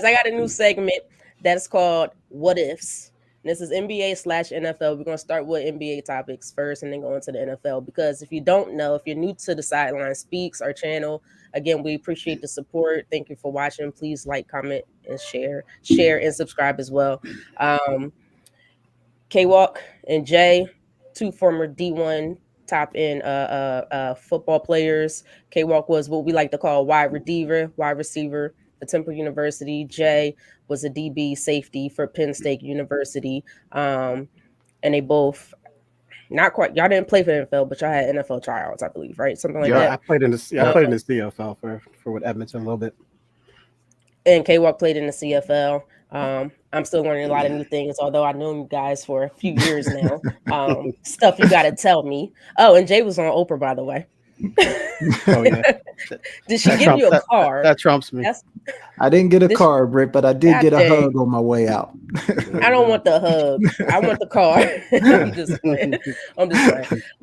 I got a new segment that's called What Ifs. This is NBA/NFL. We're going to start with NBA topics first and then go into the NFL. Because if you don't know, if you're new to the Sideline Speaks, our channel, again, we appreciate the support. Thank you for watching. Please like, comment, and share. Share and subscribe as well. K Walk and Jay, two former D1 top end football players. K Walk was what we like to call wide receiver for Temple University. Jay was a DB safety for Penn State University. And they both not quite, y'all didn't play for the NFL, but y'all had NFL tryouts, I believe, right? Something like Yeah, that. I played in the I played in the CFL for with Edmonton a little bit. And K Walk played in the CFL. I'm still learning a lot of new things, although I've known you guys for a few years now. Stuff you got to tell me. Oh, and Jay was on Oprah, by the way. Oh yeah. Did she give you a car? That trumps me. I didn't get a car, Britt, but I did get a hug on my way out. I don't want the hug. I want the car. I'm just playing. All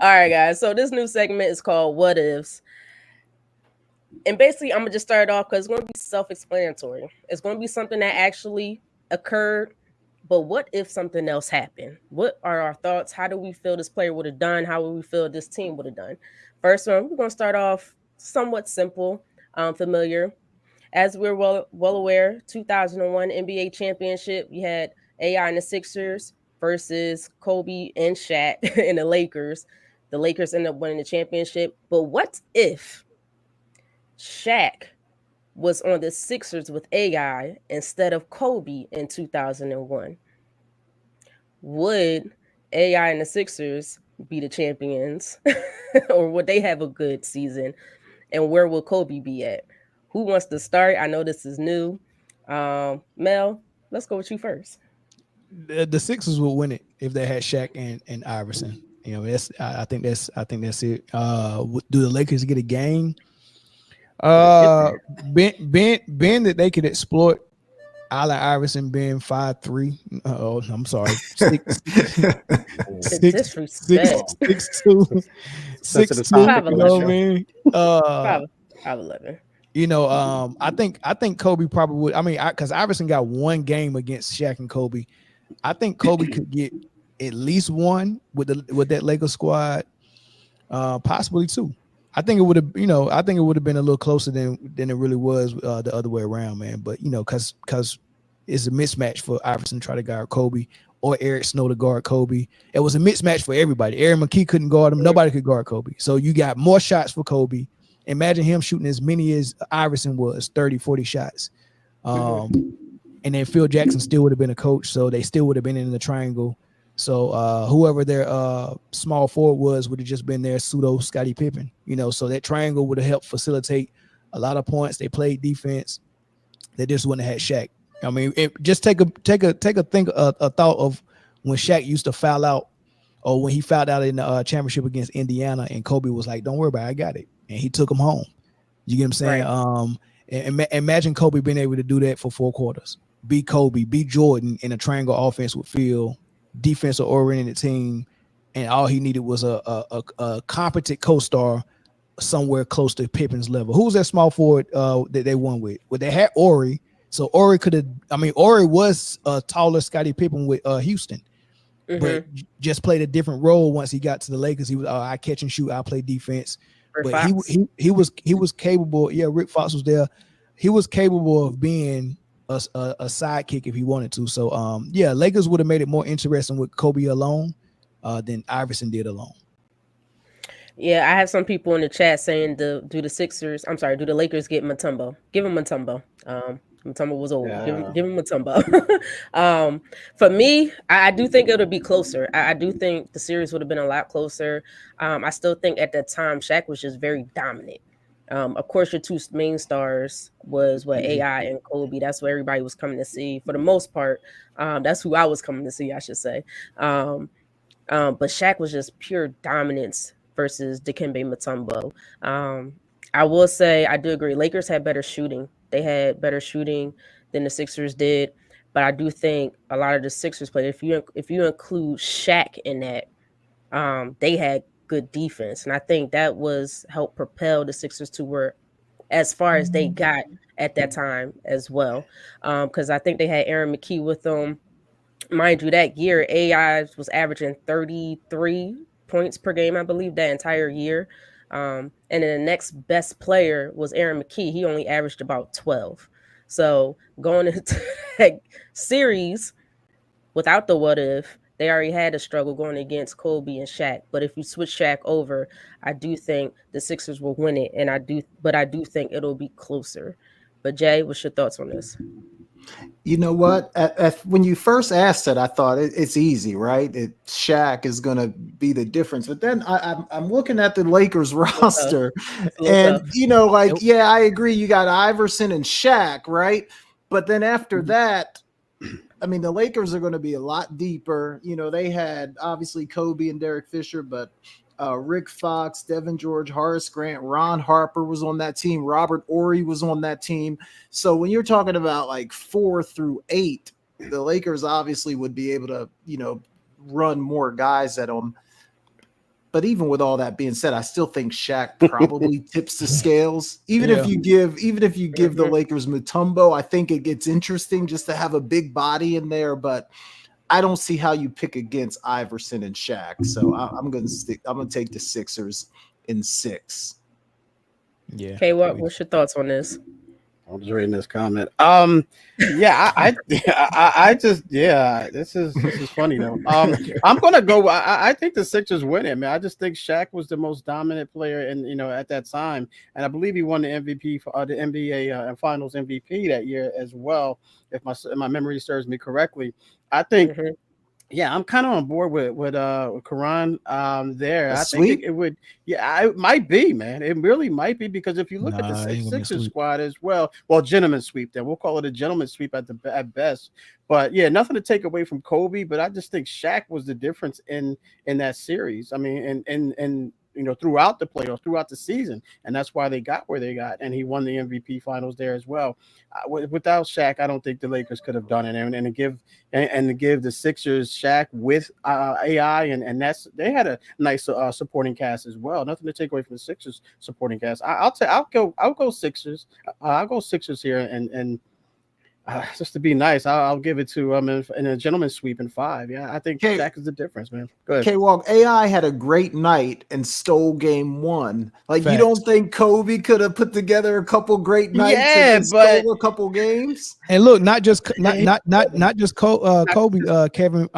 right, guys. So this new segment is called What Ifs. And basically, I'm going to just start off because it's going to be self-explanatory. It's going to be something that actually occurred, but what if something else happened? What are our thoughts? How do we feel this player would have done? How would we feel this team would have done? First one, we're going to start off somewhat simple, familiar. As we're well aware, 2001 NBA championship, you had AI and the Sixers versus Kobe and Shaq and the Lakers. The Lakers ended up winning the championship. But what if Shaq was on the Sixers with AI instead of Kobe in 2001? Would AI and the Sixers be the champions? Or would they have a good season? And where will Kobe be at? Who wants to start? I know this is new. Mel, let's go with you first. The Sixers will win it if they had Shaq and Iverson. You know, I think that's it. Do the Lakers get a game? Ben that they could exploit Allen Iverson being 5'3". Oh, I'm sorry. 6'2". 6'2". You know what I mean? 5'11". You know, I think Kobe probably would. I mean, because Iverson got one game against Shaq and Kobe. I think Kobe could get at least one with that Lakers squad, possibly two. I think it would have, been a little closer than it really was the other way around, man. But because it's a mismatch for Iverson to try to guard Kobe or Eric Snow to guard Kobe. It was a mismatch for everybody. Aaron McKee couldn't guard him. Nobody could guard Kobe. So you got more shots for Kobe. Imagine him shooting as many as Iverson was, 30, 40 shots. And then Phil Jackson still would have been a coach, so they still would have been in the triangle. So whoever their small forward would have just been their pseudo Scottie Pippen, so that triangle would have helped facilitate a lot of points. They played defense. They just wouldn't have had Shaq. I mean, just take a thought of when Shaq used to foul out, or when he fouled out in the championship against Indiana, and Kobe was like, "Don't worry about it, I got it," and he took him home. You get what I'm saying? Right. Imagine Kobe being able to do that for 4 quarters. Be Kobe, be Jordan in a triangle offense with Phil, defensive oriented team, and all he needed was a competent co-star somewhere close to Pippen's level. Who was that small forward that they won with? Well, they had Ori, so Ori could have. I mean, Ori was taller Scottie Pippen with Houston, but just played a different role once he got to the Lakers. He was I catch and shoot, I play defense. But he was capable. Yeah, Rick Fox was there. He was capable of being a sidekick if he wanted to. So Lakers would have made it more interesting with Kobe alone than Iverson did alone. Yeah, I have some people in the chat saying, do the Lakers get Mutombo? Give him Mutombo. Mutombo was old. Yeah. Give him Mutombo. For me, I do think it'll be closer. I do think the series would have been a lot closer. I still think at that time, Shaq was just very dominant. Of course, your two main stars was AI and Kobe. That's what everybody was coming to see for the most part. That's who I was coming to see, I should say. But Shaq was just pure dominance versus Dikembe Mutombo. I will say I do agree. Lakers had better shooting. They had better shooting than the Sixers did. But I do think a lot of the Sixers players, if you include Shaq in that, they had good defense. And I think that was helped propel the Sixers to where as far as they got at that time as well. Because I think they had Aaron McKee with them. Mind you, that year AI was averaging 33 points per game, I believe, that entire year. And then the next best player was Aaron McKee. He only averaged about 12. So going into that series without the what if, they already had a struggle going against Kobe and Shaq. But if you switch Shaq over, I do think the Sixers will win it. And I do think it'll be closer. But Jay, what's your thoughts on this? You know what? When you first asked it, I thought it's easy, right? Shaq is going to be the difference. But then I'm looking at the Lakers roster, and Nope. yeah, I agree. You got Iverson and Shaq, right? But then after that, I mean, the Lakers are going to be a lot deeper. They had obviously Kobe and Derek Fisher, but Rick Fox, Devin George, Horace Grant, Ron Harper was on that team. Robert Horry was on that team. So when you're talking about like 4 through 8, the Lakers obviously would be able to, run more guys at them. But even with all that being said, I still think Shaq probably tips the scales. Even if you give the Lakers Mutombo, I think it gets interesting just to have a big body in there. But I don't see how you pick against Iverson and Shaq. So I'm going to take the Sixers in 6. Yeah. Okay, what's your thoughts on this? I'm just reading this comment. Yeah, I just this is funny though. I'm gonna go. I think the Sixers win it, man. I just think Shaq was the most dominant player, and at that time, and I believe he won the MVP for the NBA Finals MVP that year as well, if my memory serves me correctly. I think. Yeah, I'm kind of on board with Karan there. I think it would. Yeah, it might be, man. It really might be because if you look at the Sixers squad as well, gentleman's sweep. Then we'll call it a gentleman's sweep at best. But yeah, nothing to take away from Kobe, but I just think Shaq was the difference in that series. I mean, and throughout the playoffs, throughout the season, and that's why they got where they got, and he won the MVP finals there as well. Without Shaq, I don't think the Lakers could have done it, and to give the Sixers Shaq with AI, and they had a nice supporting cast as well. Nothing to take away from the Sixers supporting cast. I'll go Sixers. I'll go Sixers here, and just to be nice, I'll give it to in a gentleman's sweep in 5. Yeah, I think Shaq is the difference, man. Go ahead. Okay, well, AI had a great night and stole game 1. Like, you don't think Kobe could have put together a couple great nights and stole a couple games? And look, not just Kobe, Kevin.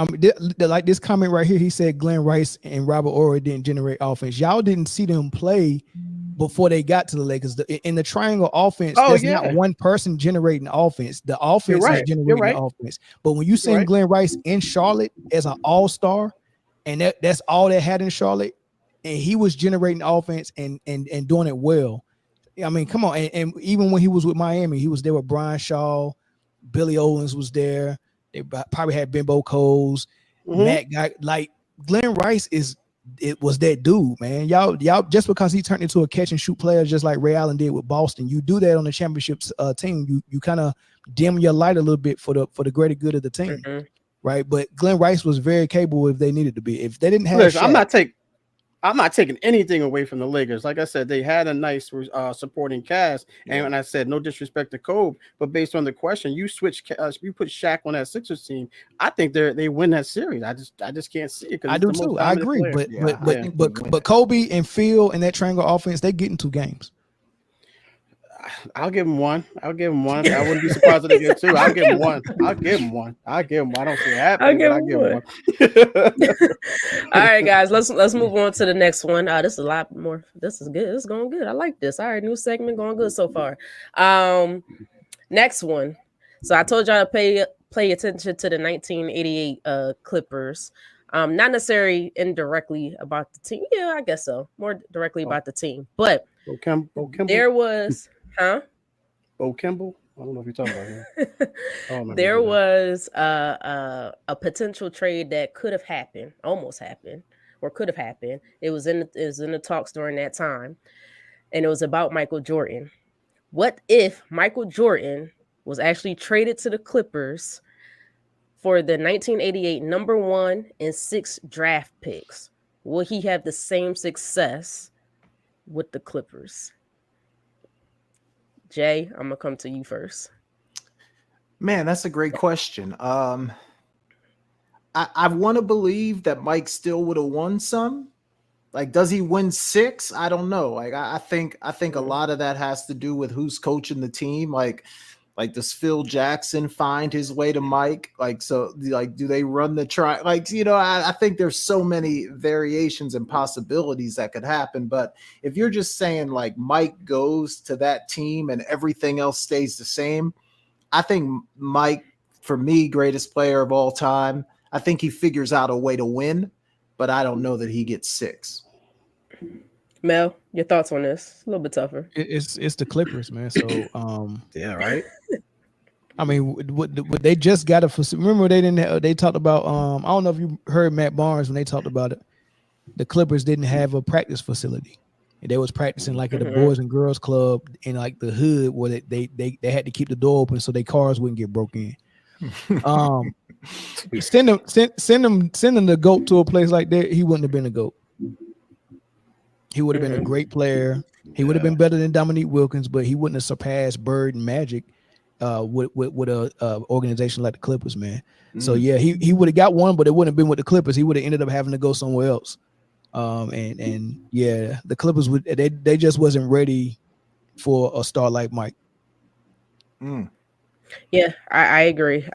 Like this comment right here, he said Glenn Rice and Robert Horry didn't generate offense. Y'all didn't see them play before they got to the Lakers. In the triangle offense, there's not one person generating offense. The offense is generating the offense. But when you send Glenn Rice in Charlotte as an all-star, and that's all they had in Charlotte, and he was generating offense and doing it well. I mean, come on. And even when he was with Miami, he was there with Brian Shaw, Billy Owens was there. They probably had Bimbo Coles, Matt Guy. Like Glenn Rice was that dude, man. Y'all just because he turned into a catch and shoot player just like Ray Allen did with Boston, you do that on the championship team. You kind of dim your light a little bit for the greater good of the team, right? But Glenn Rice was very capable if they needed to be. If they didn't have, Shaq, I'm not taking anything away from the Lakers. Like I said, they had a nice supporting cast, and when I said no disrespect to Kobe, but based on the question, you put Shaq on that Sixers team. I think they win that series. I just can't see it. I do too. I agree, but Kobe and Phil and that triangle offense, they get in 2 games. I'll give him one. I wouldn't be surprised if they get 2. I'll give him one. I don't see it happening. I'll give him one. All right, guys, let's move on to the next one. This is a lot more. This is good. This is going good. I like this. All right, new segment going good so far. Next one. So I told y'all to pay attention to the 1988 Clippers. Not necessarily indirectly about the team. Yeah, I guess so. More directly about the team. But there was, Bo Kimball. I don't know if you're talking about him. There was a potential trade that could have happened, almost happened, or could have happened. It was in the talks during that time, and it was about Michael Jordan. What if Michael Jordan was actually traded to the Clippers for the 1988 number 1 and 6 draft picks? Will he have the same success with the Clippers? Jay, I'm gonna come to you first. Man, that's a great question. I want to believe that Mike still would have won some. Like, does he win 6? I don't know. Like, I think a lot of that has to do with who's coaching the team. Like, does Phil Jackson find his way to Mike? Like, so like, do they run the try? Like, I think there's so many variations and possibilities that could happen. But if you're just saying like Mike goes to that team and everything else stays the same, I think Mike, for me, greatest player of all time. I think he figures out a way to win, but I don't know that he gets 6. Mel, your thoughts on this? A little bit tougher. It's the Clippers, man. So Yeah, right. I mean, what they just got a facility. Remember they didn't have, they talked about I don't know if you heard Matt Barnes when they talked about it. The Clippers didn't have a practice facility. They was practicing like at the Boys and Girls Club in like the hood where they had to keep the door open so their cars wouldn't get broken in. Send him the GOAT to a place like that, he wouldn't have been a GOAT. He would have been a great player. He would have been better than Dominique Wilkins, but he wouldn't have surpassed Bird and Magic with a organization like the Clippers, man. So yeah, he would have got one, but it wouldn't have been with the Clippers. He would have ended up having to go somewhere else. And yeah, the Clippers they just wasn't ready for a star like Mike. Yeah, I agree.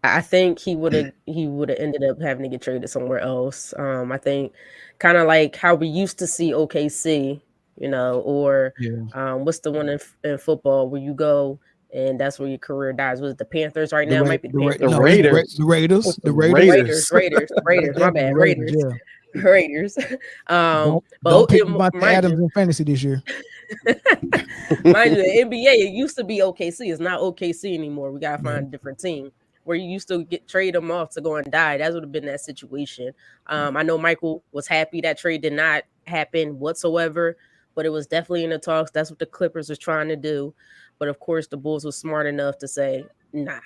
I think he would have ended up having to get traded somewhere else. I think kind of like how we used to see OKC, or what's the one in football where you go and that's where your career dies? Was it the Panthers right now? It might be the Panthers. The Raiders. Raiders. My bad. Raiders. Yeah. Raiders. Don't pick Monty Adams in fantasy this year. Mind you, the NBA, it used to be OKC. It's not OKC anymore. We gotta find a different team. Where you used to trade them off to go and die. That would have been that situation. I know Michael was happy that trade did not happen whatsoever, but it was definitely in the talks. That's what the Clippers was trying to do. But of course, the Bulls was smart enough to say, nah,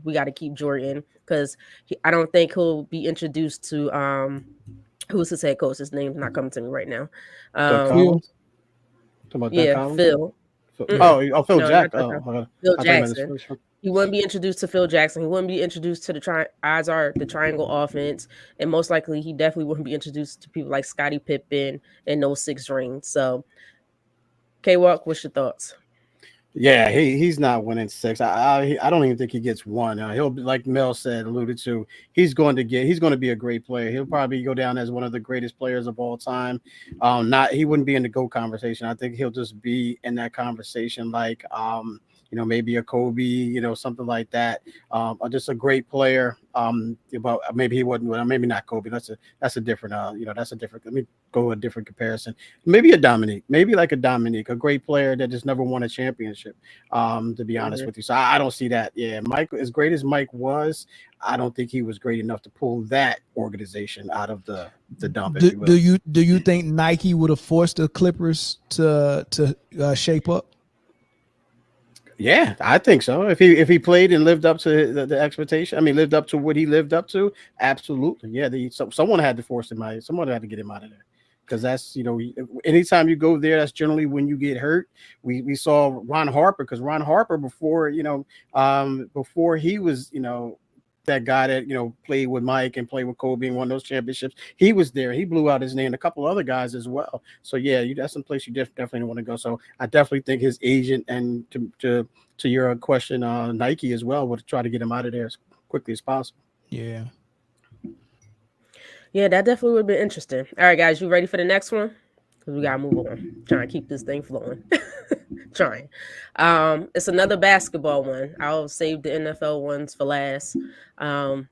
we got to keep Jordan because I don't think he'll be introduced to who's his head coach. His name's not coming to me right now. Phil. Phil. Phil Jackson. Phil Jackson. He wouldn't be introduced to Phil Jackson. He wouldn't be introduced to the triangle offense, and most likely he definitely wouldn't be introduced to people like Scottie Pippen and those 6 rings. So, K-Walk, what's your thoughts? Yeah, he's not winning 6. I don't even think he gets 1. He'll be, like Mel alluded to, he's going to be a great player. He'll probably go down as one of the greatest players of all time. He wouldn't be in the GOAT conversation. I think he'll just be in that conversation like maybe a Kobe, something like that. Just a great player. But maybe he wasn't. Well, maybe not Kobe. That's a different. That's a different. Let me go a different comparison. Maybe a Dominique. Maybe like a Dominique, a great player that just never won a championship. To be honest with you, so I don't see that. Yeah, Mike, as great as Mike was, I don't think he was great enough to pull that organization out of the dump. Do you think Nike would have forced the Clippers to shape up? Yeah, I think so. If he played and lived up to the expectation, lived up to what he lived up to, absolutely. Yeah, someone had to force him out. Someone had to get him out of there because that's anytime you go there, that's generally when you get hurt. We saw Ron Harper because Ron Harper before he was that guy that played with Mike and played with Kobe and won those championships. He was there. He blew out his name. A couple other guys as well. So yeah, that's some place you definitely want to go. So I definitely think his agent and to your question, Nike as well would try to get him out of there as quickly as possible. Yeah. Yeah, that definitely would have been interesting. All right, guys, you ready for the next one? Because we gotta move on. Trying to keep this thing flowing. Trying. It's another basketball one. I'll save the NFL ones for last. And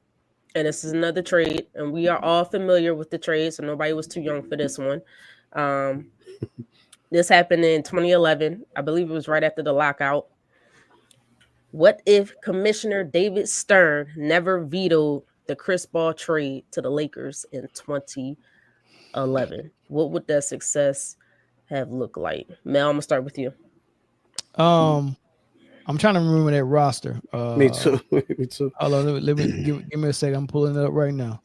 this is another trade, and we are all familiar with the trade, so nobody was too young for this one. This happened in 2011. I believe it was right after the lockout. What if Commissioner David Stern never vetoed the Chris Paul trade to the Lakers in 2011? What would that success have looked like? Mel, I'm gonna start with you. I'm trying to remember that roster. Me too. Me too. Hold on, let me give me a second. I'm pulling it up right now.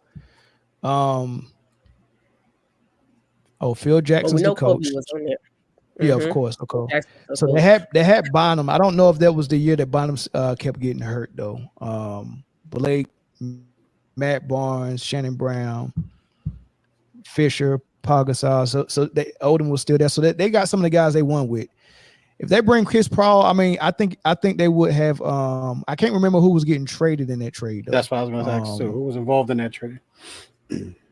Phil Jackson's the coach. Kobe was on there. Yeah, of course. Jackson was So the they had Bonham. I don't know if that was the year that Bonham kept getting hurt though. Blake, Matt Barnes, Shannon Brown, Fisher, Pagasol. So Odom was still there. So they got some of the guys they won with. If they bring Chris Paul, I mean, I think they would have. I can't remember who was getting traded in that trade though. That's what I was going to ask too. Who was involved in that trade?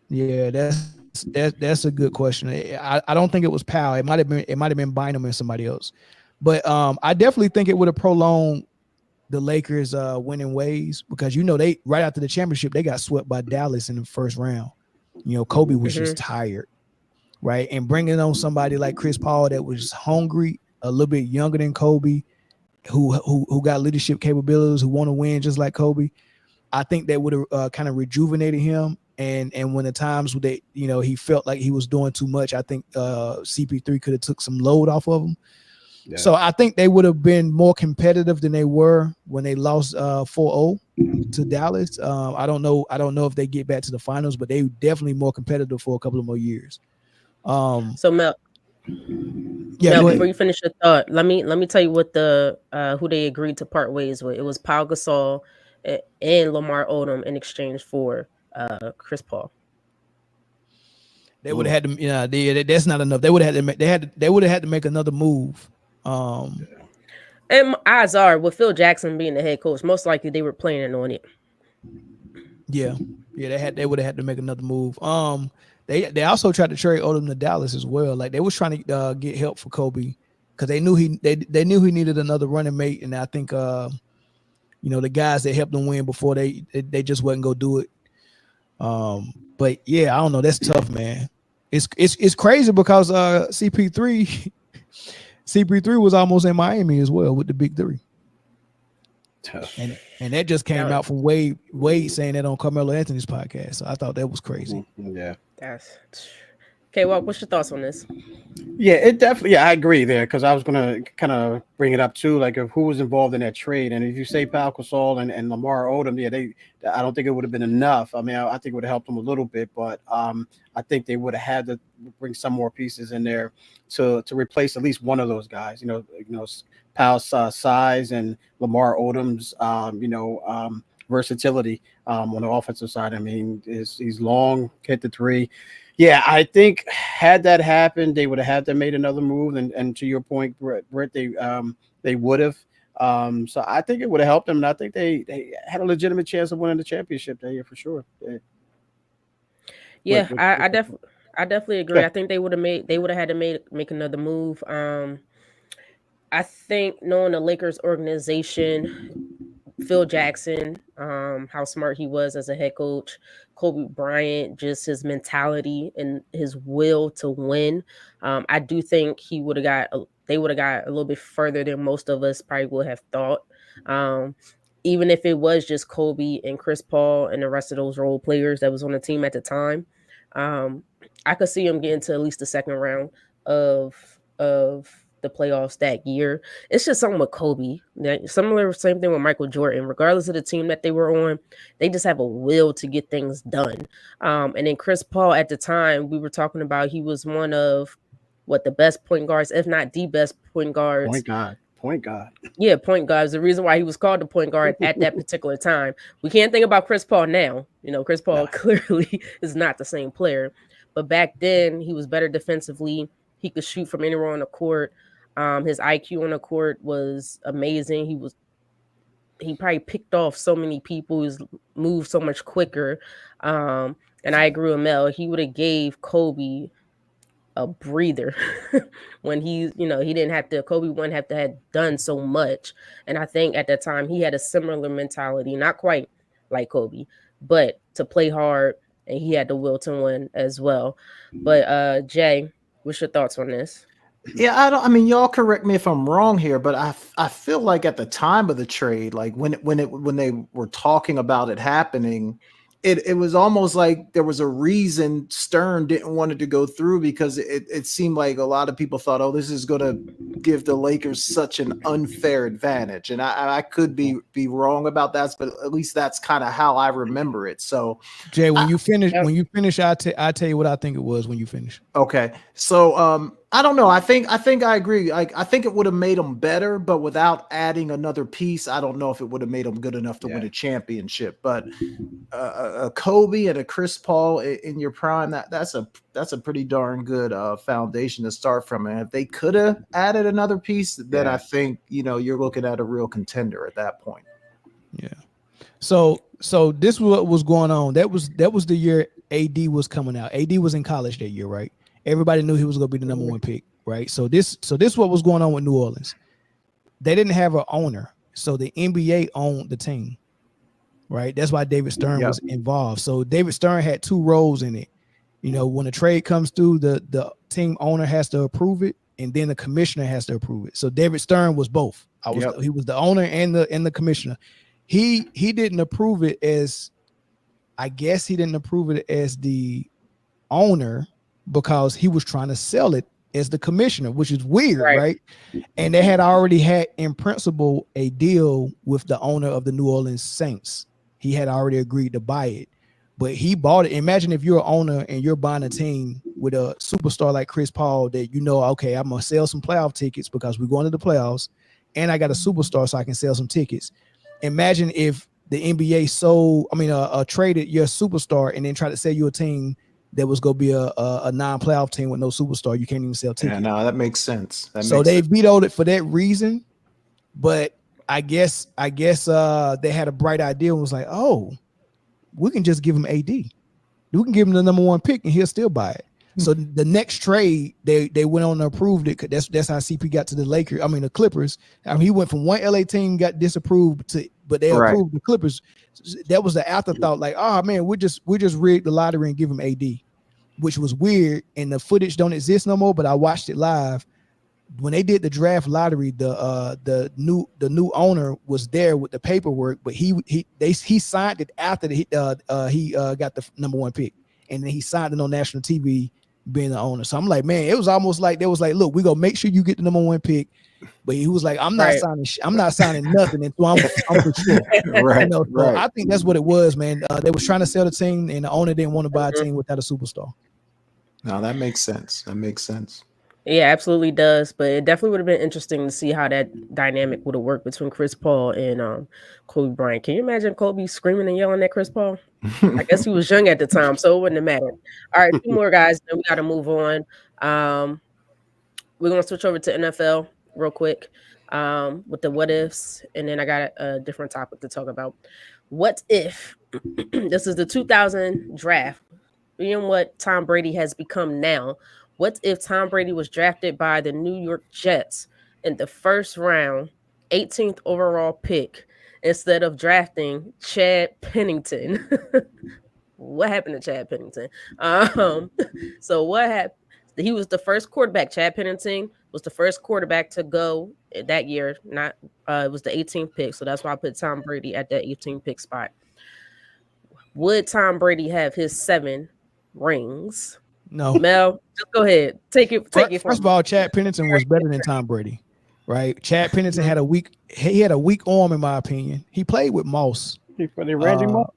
Yeah, that's a good question. I don't think it was Powell. It might have been Bynum and somebody else. But I definitely think it would have prolonged the Lakers winning ways, because they right after the championship they got swept by Dallas in the first round. Kobe was just tired, right? And bringing on somebody like Chris Paul that was hungry, a little bit younger than Kobe, who got leadership capabilities, who want to win just like Kobe. I think that would have kind of rejuvenated him. And when the times that he felt like he was doing too much, I think CP3 could have took some load off of him. Yeah. So I think they would have been more competitive than they were when they lost 4-0 to Dallas. I don't know if they get back to the finals, but they definitely more competitive for a couple of more years. So Mel, before you finish your thought, let me tell you what who they agreed to part ways with. It was Pau Gasol and Lamar Odom in exchange for Chris Paul. They would have had to. That's not enough. They would have had to. They would have had to make another move. And odds are, with Phil Jackson being the head coach, most likely they were planning on it. Yeah. They would have had to make another move. They also tried to trade Odom to Dallas as well. Like they was trying to get help for Kobe because they knew he needed another running mate, and I think the guys that helped him win before they just wasn't go do it. But yeah, I don't know. That's tough, man. It's crazy because CP3 was almost in Miami as well with the big three. Tough. And that just came out from Wade saying that on Carmelo Anthony's podcast. So I thought that was crazy. Yeah. That's okay. Well, what's your thoughts on this? Yeah, it definitely. Yeah, I agree there because I was gonna kind of bring it up too, like of who was involved in that trade. And if you say Pau Gasol and Lamar Odom, yeah, I don't think it would have been enough. I mean, I think it would have helped them a little bit, but I think they would have had to bring some more pieces in there to replace at least one of those guys. Pau's size and Lamar Odom's versatility on the offensive side. I mean, he's long, hit the three. Yeah, I think had that happened, they would have had to made another move. And to your point, Brett, they would have. So I think it would have helped them, and I think they had a legitimate chance of winning the championship that year for sure. Yeah, I definitely agree. I think they would have had to make another move. I think knowing the Lakers organization, Phil Jackson, how smart he was as a head coach, Kobe Bryant, just his mentality and his will to win. I do think they would have got a little bit further than most of us probably would have thought. Even if it was just Kobe and Chris Paul and the rest of those role players that was on the team at the time, I could see them getting to at least the second round of the playoffs that year. It's just something with Kobe. Same thing with Michael Jordan. Regardless of the team that they were on, they just have a will to get things done. And then Chris Paul at the time, we were talking about, he was one of the best point guards, if not the best point guards. Point guard. Yeah, point guards. The reason why he was called the point guard at that particular time. We can't think about Chris Paul now. Chris Paul clearly is not the same player. But back then, he was better defensively. He could shoot from anywhere on the court. His IQ on the court was amazing. He probably picked off so many people. He moved so much quicker. And I agree with Mel. He would have gave Kobe a breather when he didn't have to. Kobe wouldn't have to have done so much. And I think at that time he had a similar mentality, not quite like Kobe, but to play hard, and he had the will to win as well. But Jay, what's your thoughts on this? Yeah, I mean, y'all correct me if I'm wrong here, but I feel like at the time of the trade, like when they were talking about it happening, it was almost like there was a reason Stern didn't want it to go through, because it seemed like a lot of people thought, oh, this is going to give the Lakers such an unfair advantage. And I could be wrong about that, but at least that's kind of how I remember it. So Jay, when you finish, I'll tell you what I think it was when you finish. Okay. So I don't know. I think I agree. I think it would have made them better, but without adding another piece, I don't know if it would have made them good enough to win a championship. But a Kobe and a Chris Paul in your prime, that's a pretty darn good foundation to start from. And if they could have added another piece, then I think you're looking at a real contender at that point. Yeah. So this was what was going on. That was the year AD was coming out. AD was in college that year, right? Everybody knew he was going to be the number one pick, right? So this what was going on with New Orleans. They didn't have an owner, so the NBA owned the team, right? That's why David Stern was involved. So David Stern had two roles in it. When a trade comes through, the team owner has to approve it, and then the commissioner has to approve it. So David Stern was both. He was the owner and the commissioner. He didn't approve it as, I guess he didn't approve it as the owner because he was trying to sell it as the commissioner, which is weird, right? And they had already had in principle a deal with the owner of the New Orleans Saints. He had already agreed to buy it, but he bought it. Imagine if you're an owner and you're buying a team with a superstar like Chris Paul that okay, I'm gonna sell some playoff tickets because we're going to the playoffs, and I got a superstar so I can sell some tickets. Imagine if the NBA traded your superstar and then tried to sell you a team that was going to be a non-playoff team with no superstar. You can't even sell tickets. Yeah, no, that makes sense. They vetoed it for that reason. But I guess they had a bright idea and was like, oh, we can just give him AD. We can give him the number one pick and he'll still buy it. So the next trade, they went on and approved it. That's how CP got to the Clippers. He went from one LA team, got disapproved but they approved the Clippers. That was the afterthought, like, oh man, we just rigged the lottery and give him AD, which was weird. And the footage don't exist no more. But I watched it live when they did the draft lottery. The new owner was there with the paperwork, but he signed it after he got the number one pick, and then he signed it on national TV being the owner. So I'm like, man, it was almost like they was like, look, we're gonna make sure you get the number one pick. But he was like, I'm not signing nothing until I'm for sure. So I think that's what it was, man. They was trying to sell the team, and the owner didn't want to buy a team without a superstar. No, that makes sense. Yeah, absolutely does. But it definitely would have been interesting to see how that dynamic would have worked between Chris Paul and Kobe Bryant. Can you imagine Kobe screaming and yelling at Chris Paul? I guess he was young at the time, so it wouldn't have mattered. All right, two more guys, then we got to move on. We're going to switch over to NFL real quick with the what ifs, and then I got a different topic to talk about. What if this is the 2000 draft, being what Tom Brady has become now? What if Tom Brady was drafted by the New York Jets in the first round, 18th overall pick, instead of drafting Chad Pennington? What happened to Chad Pennington? So what happened? He was the first quarterback. Chad Pennington was the first quarterback to go that year. It was the 18th pick, so that's why I put Tom Brady at that 18th pick spot. Would Tom Brady have his 7 rings? No. Mel, just go ahead. Take it. First of all, Chad Pennington was better than Tom Brady, right? Chad Pennington had a weak arm, in my opinion. He played with Moss. He played Randy Moss.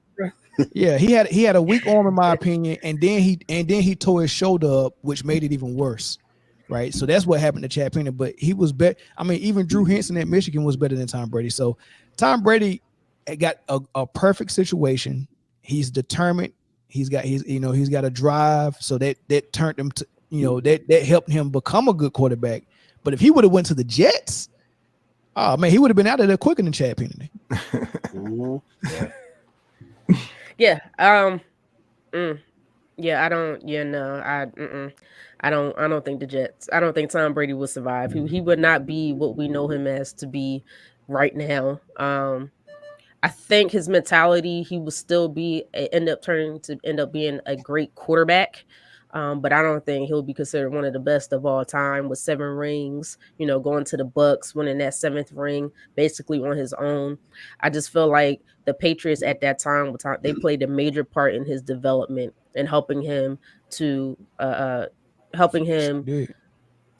Yeah, he had a weak arm, in my opinion, and then he tore his shoulder up, which made it even worse. Right. So that's what happened to Chad Pennington. But he was better. I mean, even Drew Henson at Michigan was better than Tom Brady. So Tom Brady got a perfect situation. He's determined. He's got a drive. So that turned him to, that helped him become a good quarterback. But if he would have went to the Jets, oh man, he would have been out of there quicker than Chad Pennington. Yeah. I don't think the Jets. I don't think Tom Brady will survive. He would not be what we know him as to be right now. I think his mentality, he will still end up being a great quarterback. But I don't think he'll be considered one of the best of all time with 7 rings, going to the Bucks, winning that 7th ring basically on his own. I just feel like the Patriots at that time, they played a major part in his development and helping him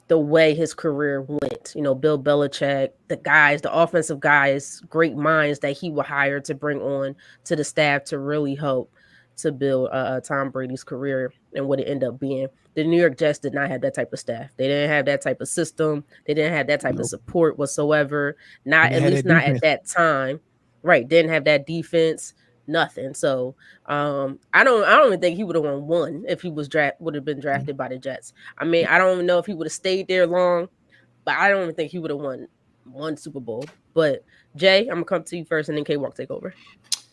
the way his career went. Bill Belichick, the offensive guys, great minds that he would hire to bring on to the staff to really help to build Tom Brady's career and what it ended up being. The New York Jets did not have that type of staff. They didn't have that type of system. They didn't have that type of support whatsoever. Not at least not at that time. Right? Didn't have that defense. Nothing. So I don't even think he would have won one if he would have been drafted by the Jets. I mean, I don't know if he would have stayed there long, but I don't even think he would have won one Super Bowl. But Jay, I'm gonna come to you first, and then K-Walk take over.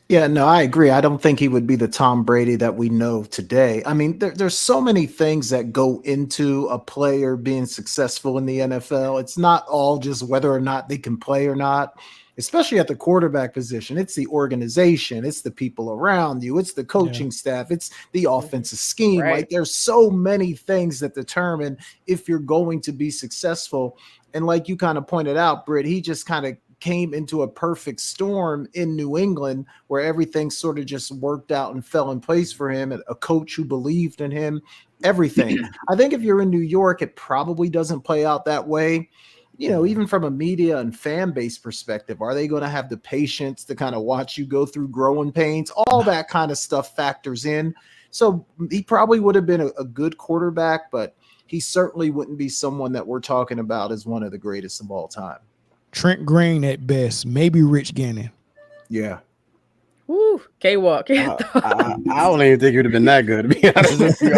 Yeah, no, I agree. I don't think he would be the Tom Brady that we know today. I mean, there's so many things that go into a player being successful in the NFL. It's not all just whether or not they can play or not, especially at the quarterback position. It's the organization, it's the people around you, it's the coaching staff, it's the offensive scheme. Right. Like there's so many things that determine if you're going to be successful. And like you kind of pointed out, Britt, he just kind of came into a perfect storm in New England where everything sort of just worked out and fell in place for him, and a coach who believed in him, everything. I think if you're in New York, it probably doesn't play out that way. You know, even from a media and fan base perspective, are they going to have the patience to kind of watch you go through growing pains? All that kind of stuff factors in. So he probably would have been a good quarterback, but he certainly wouldn't be someone that we're talking about as one of the greatest of all time. Trent Green at best, maybe Rich Gannon. Yeah. Woo, K-Walk. I don't even think it would have been that good, to be honest with you.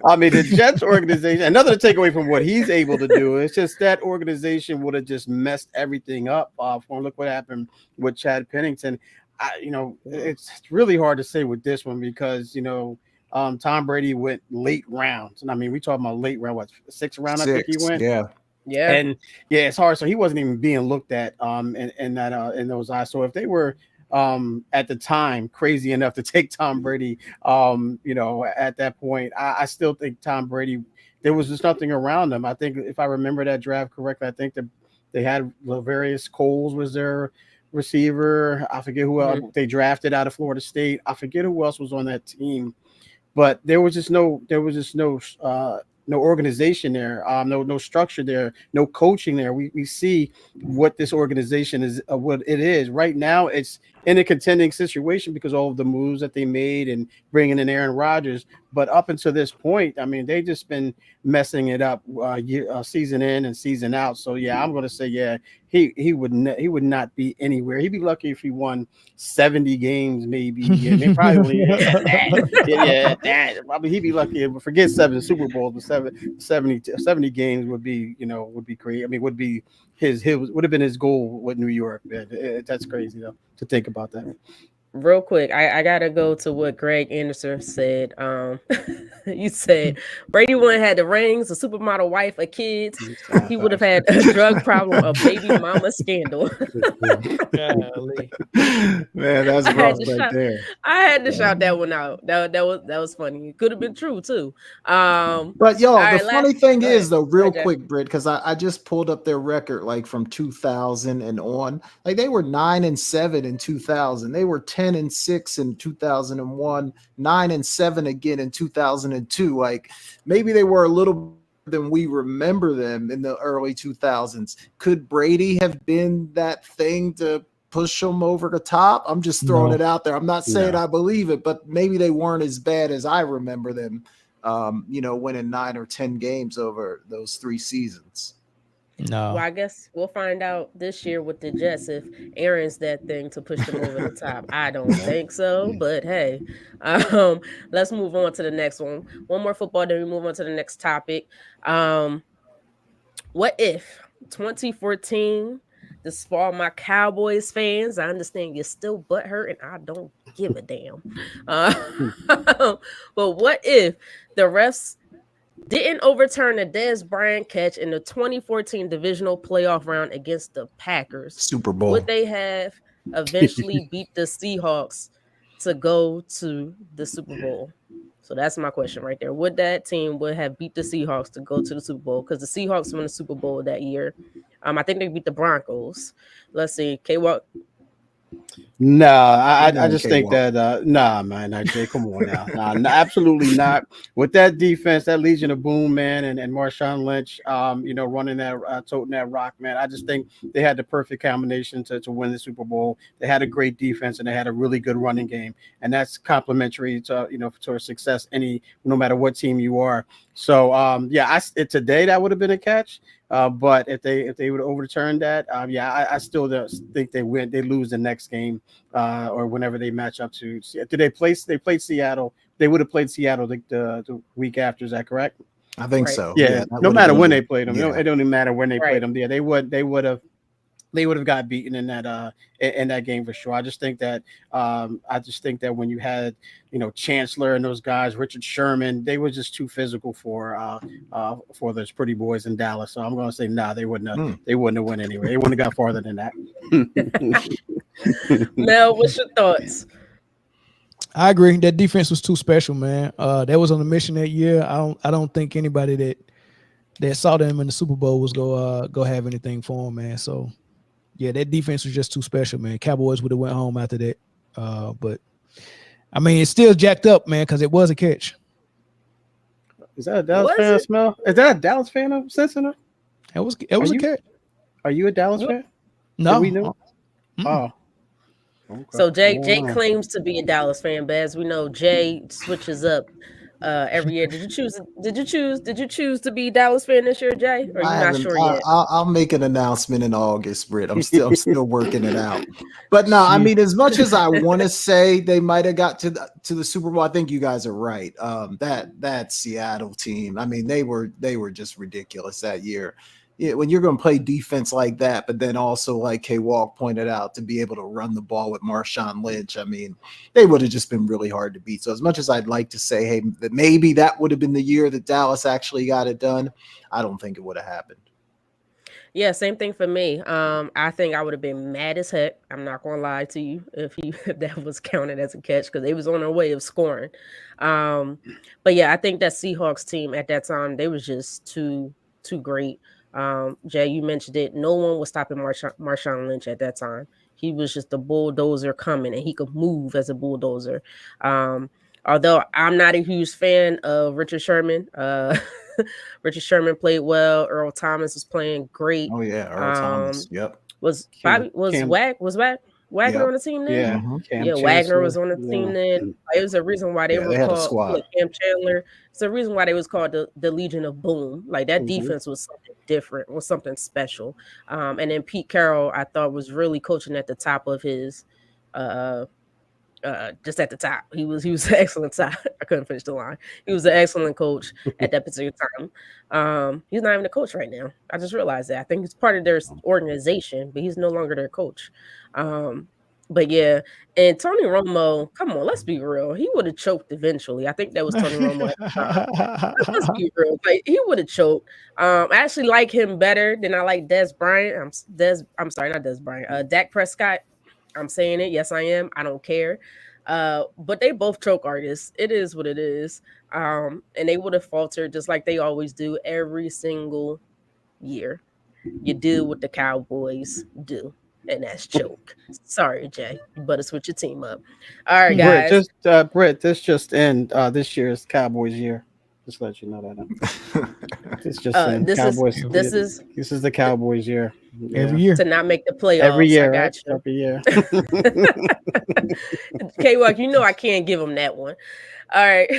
I mean, the Jets organization, and nothing to take away from what he's able to do. It's just that organization would have just messed everything up. Look what happened with Chad Pennington. It's really hard to say with this one because, Tom Brady went late rounds. And I mean, we talking about late round, what, sixth round, I think he went? Yeah. Yeah. And it's hard. So he wasn't even being looked at in those eyes. So if they were at the time crazy enough to take Tom Brady, at that point, I still think Tom Brady, there was just nothing around him. I think if I remember that draft correctly, I think that they had Laverius Coles was their receiver. I forget who else they drafted out of Florida State. I forget who else was on that team, but there was just no organization there, no structure there, no coaching there. We see what this organization is, what it is right now. It's in a contending situation because all of the moves that they made and bringing in Aaron Rodgers. But up until this point, I mean, they just been messing it up season in and season out. So yeah, I'm going to say he would not be anywhere. He'd be lucky if he won 70 games, maybe. Yeah, probably probably he'd be lucky. Forget 7 Super Bowls, but 70 games would be great. I mean, would be would have been his goal with New York. That's crazy though to think about that. Real quick, I gotta go to what Greg Anderson said. You said Brady wouldn't had the rings, a supermodel wife, a kids. He would have had a drug problem, a baby mama scandal. Man, that's rough right there. I had to shout that one out. That was funny. It could have been true too. But y'all, the funny thing is though, real quick, Britt, because I just pulled up their record like from 2000 and on. Like they were 9-7 in 2000. They were 10-6 in 2001, 9-7 again in 2002. Like maybe they were a little than we remember them in the early 2000s. Could Brady have been that thing to push them over the top? I'm just throwing it out there. I'm not saying I believe it, but maybe they weren't as bad as I remember them. Winning 9 or 10 games over those 3 seasons. No. Well, I guess we'll find out this year with the Jets if Aaron's that thing to push them over the top. I don't think so, but hey, let's move on to the next one. One more football, then we move on to the next topic. What if 2014? This for all my Cowboys fans. I understand you're still butthurt, and I don't give a damn. But what if the refs didn't overturn the Dez Bryant catch in the 2014 divisional playoff round against the Packers? Super Bowl. Would they have eventually beat the Seahawks to go to the Super Bowl? So that's my question right there. Would that team have beat the Seahawks to go to the Super Bowl? Because the Seahawks won the Super Bowl that year. I think they beat the Broncos. Let's see. K-Walk. No, I Come on, just think K-Walk. that nah, man, Jay, come on now, absolutely not. With that defense, that Legion of Boom, man, and Marshawn Lynch, running that, toting that rock, man. I just think they had the perfect combination to win the Super Bowl. They had a great defense and they had a really good running game, and that's complementary to to success no matter what team you are. So today that would have been a catch. But if they would overturn that, I still don't think they win. They lose the next game, or whenever they match up to. Did they play? They played Seattle. They would have played Seattle the week after. Is that correct? I think Right. so. Yeah. That No would have matter been when the- they played them, yeah. it don't even matter when they Right. played them. Yeah, they would have got beaten in that game for sure. I just think that when you had Chancellor and those guys, Richard Sherman, they were just too physical for those pretty boys in Dallas. So I'm going to say they wouldn't have won anyway. They wouldn't have got farther than that. Mel, what's your thoughts? I agree. That defense was too special, man. That was on a mission that year. I don't think anybody that saw them in the Super Bowl was go have anything for them, man. So yeah, that defense was just too special, man. Cowboys would have went home after that. But I mean, it's still jacked up, man, because it was a catch. Is that a Dallas Was fan? it? Smell? Is that a Dallas fan of Cincinnati? It was a catch. Are you a Dallas What? fan? No, we know? Mm-mm. Oh. Okay. So Jay Wow. claims to be a Dallas fan, but as we know, Jay switches up every year. Did you choose to be a Dallas fan this year, Jay? Or are you I not haven't. sure yet? I'll make an announcement in August, Britt. I'm still working it out. But no, I mean, as much as I want to say they might have got to the Super Bowl, I think you guys are right. That Seattle team, I mean, they were just ridiculous that year. Yeah, when you're going to play defense like that, but then also, like K-Walk pointed out, to be able to run the ball with Marshawn Lynch, I mean, they would have just been really hard to beat. So as much as I'd like to say, hey, that maybe that would have been the year that Dallas actually got it done, I don't think it would have happened. Yeah, same thing for me. I think I would have been mad as heck. I'm not gonna lie to you if that was counted as a catch because they was on their way of scoring. But yeah, I think that Seahawks team at that time, they was just too great. Jay, you mentioned it. No one was stopping Marshawn Lynch at that time. He was just a bulldozer coming, and he could move as a bulldozer. Although I'm not a huge fan of Richard Sherman. Richard Sherman played well. Earl Thomas was playing great. Oh yeah, Earl Thomas. Yep. Was Cam- Wagner Yep. on the team then? Yeah. Mhm. Cam Yeah, Wagner Chancellor. was on the team then. It was a reason why they Yeah, were they had a called squad. Cam Chandler. It's a reason why they was called the Legion of Boom. Like that Mhm. defense was something different, was something special. And then Pete Carroll, I thought was really coaching at the top of his just at the top. He was an excellent top. I couldn't finish the line. He was an excellent coach at that particular time. He's not even a coach right now. I just realized that. I think he's part of their organization, but he's no longer their coach. But yeah, and Tony Romo, come on, let's be real. He would have choked eventually. I think that was Tony Romo at the time. Let's be real. Like he would have choked. I actually like him better than I like Des Bryant. I'm sorry, not Des Bryant. Dak Prescott. I'm saying it. Yes, I am. I don't care. But they both choke artists. It is what it is. And they would have faltered just like they always do every single year. You do what the Cowboys do, and that's choke. Sorry, Jay. You better switch your team up. All right, guys. Britt, this just end this year's Cowboys year. Just let you know that. This just in. Cowboys. This is the Cowboys year. Every year. To not make the playoffs. Every year. I got Right? you. Every year. K-Walk, you know I can't give him that one. All right.